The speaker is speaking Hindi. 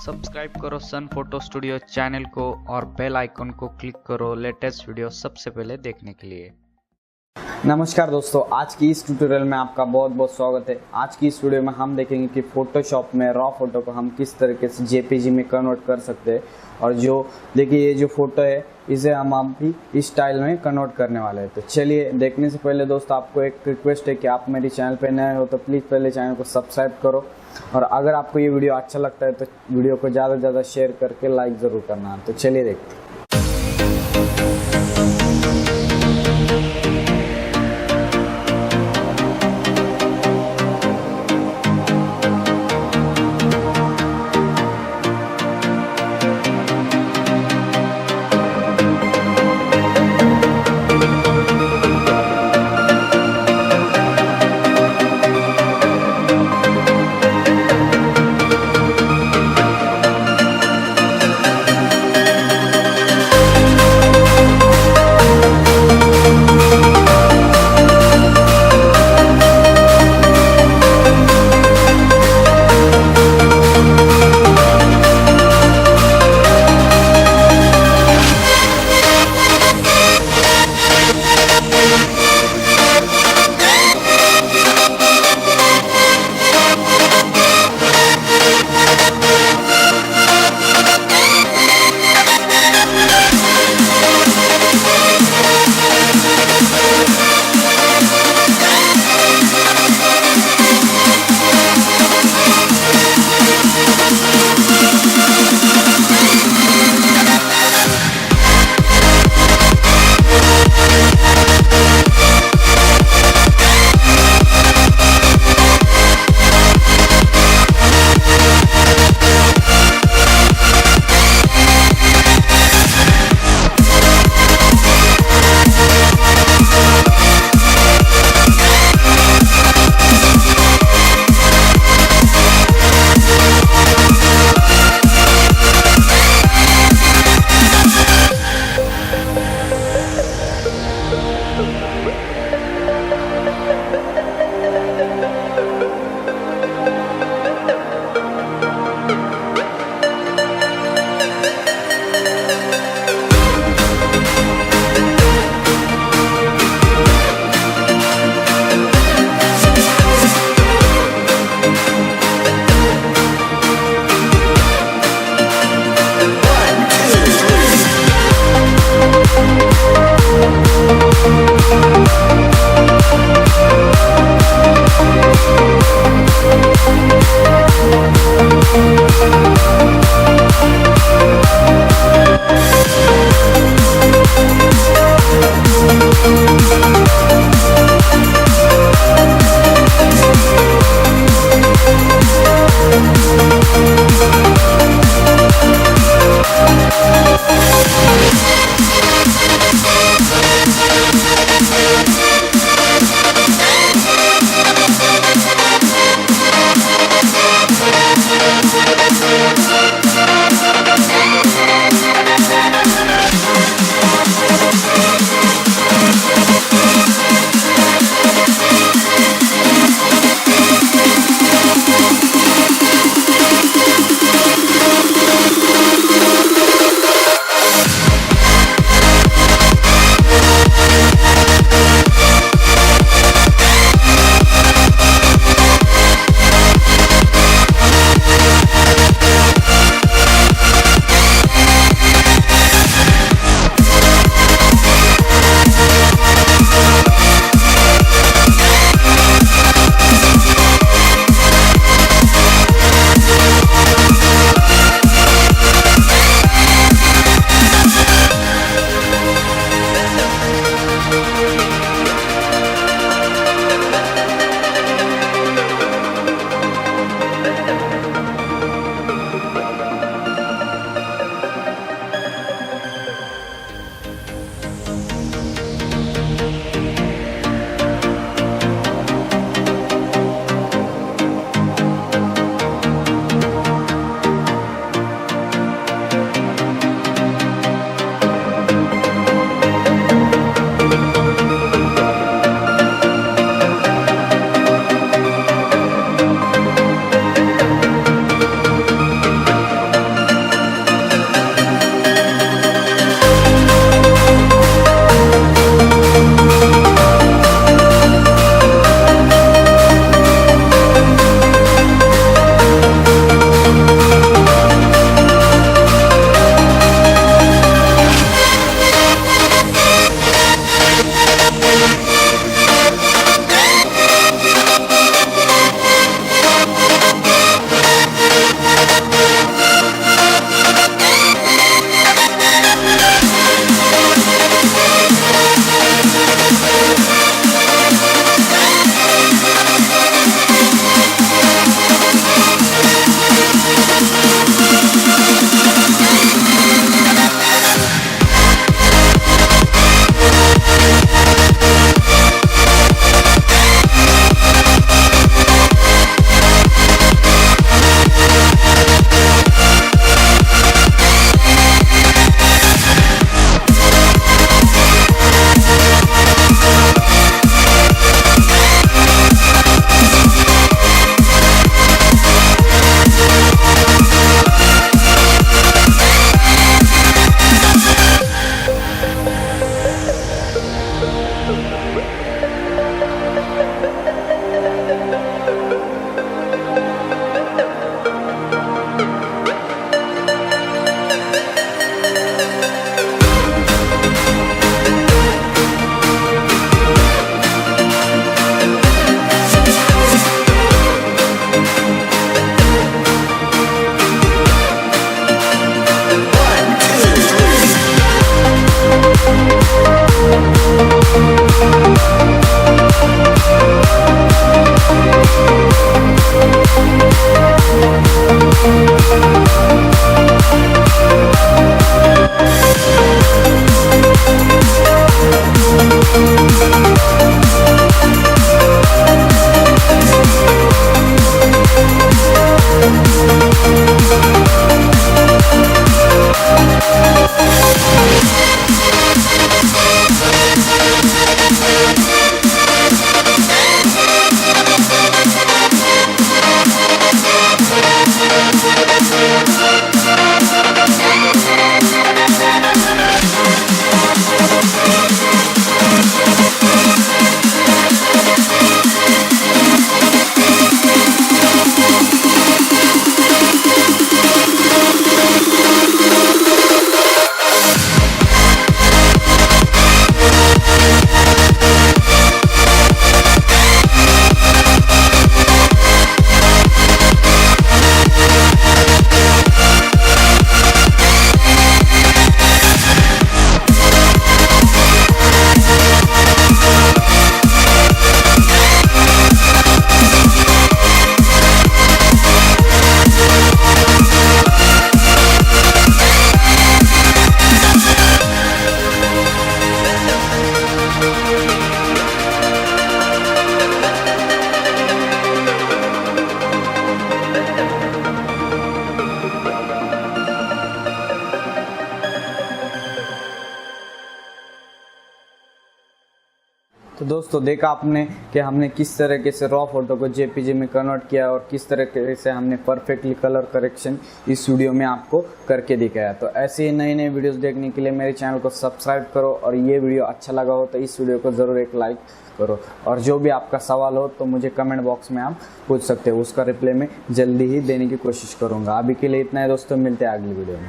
सब्सक्राइब करो सन फोटो स्टूडियो चैनल को और बेल आइकन को क्लिक करो लेटेस्ट वीडियो सबसे पहले देखने के लिए। नमस्कार दोस्तों, आज की इस ट्यूटोरियल में आपका बहुत बहुत स्वागत है। आज की इस वीडियो में हम देखेंगे कि फोटोशॉप में रॉ फोटो को हम किस तरीके से जेपीजी में कन्वर्ट कर सकते हैं। और जो देखिए ये जो फोटो है इसे हम अभी इस स्टाइल में कन्वर्ट करने वाले हैं। तो चलिए, देखने से पहले दोस्तों आपको एक रिक्वेस्ट है कि आप मेरे चैनल पर नए हो तो प्लीज़ पहले चैनल को सब्सक्राइब करो, और अगर आपको ये वीडियो अच्छा लगता है तो वीडियो को ज़्यादा से ज़्यादा शेयर करके लाइक ज़रूर करना। तो चलिए देखते हैं। तो दोस्तों देखा आपने कि हमने किस तरीके से रॉ फोटो को जेपीजी में कन्वर्ट किया और किस तरीके से हमने परफेक्टली कलर करेक्शन इस वीडियो में आपको करके दिखाया। तो ऐसे ही नई नई वीडियोस देखने के लिए मेरे चैनल को सब्सक्राइब करो और ये वीडियो अच्छा लगा हो तो इस वीडियो को ज़रूर एक लाइक करो। और जो भी आपका सवाल हो तो मुझे कमेंट बॉक्स में आप पूछ सकते हो, उसका रिप्लाई मैं जल्दी ही देने की कोशिश करूँगा। अभी के लिए इतना है दोस्तों, मिलते हैं अगली वीडियो में।